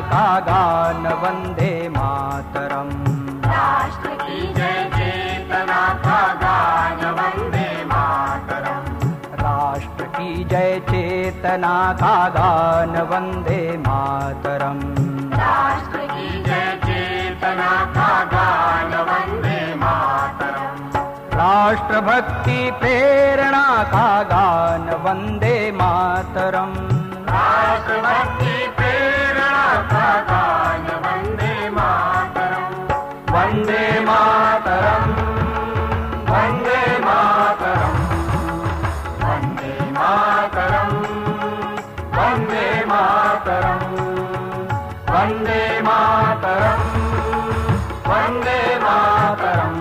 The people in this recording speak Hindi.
का गान वंदे मातरम। राष्ट्र की जय चेतना का गान वंदे मातरम। राष्ट्र की जय चेतना का गान वंदे मातरम। राष्ट्र की जय चेतना का गान वंदे मातरम। राष्ट्र भक्ति प्रेरणा का गान वंदे मातरम। राष्ट्र भक्ति प्रेरणा का गान वंदे मातरम। वंदे मातरम, वंदे मातरम, वंदे मातरम। वंदे मातरम, वंदे मातरम, वंदे मातरम।